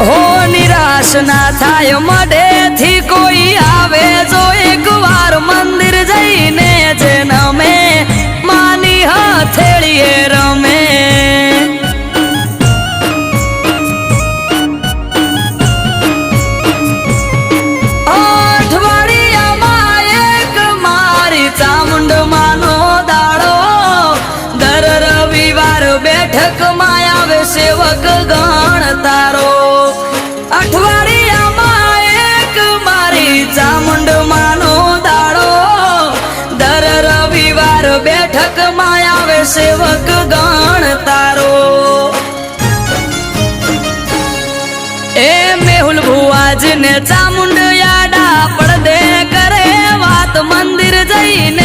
હો નિરાશ ના થાય મઢેથી કોઈ આવે જો એક વાર મંદિર જઈને જન્મે માની હથેળીએ રમે અઠવાડિયામાં એક મારી ચામુંડ માનો દાડો દર રવિવાર બેઠકમાં આવે સેવક ગણ તારો અઠવાડિયામાં એક મારી ચામુંડ માનો દાડો દર રવિવાર બેઠકમાં આવે સેવક ગણ તારો એ મેહુલ ભુવાજીને ચામુંડ યાડા પડદે કરે વાત મંદિર જઈને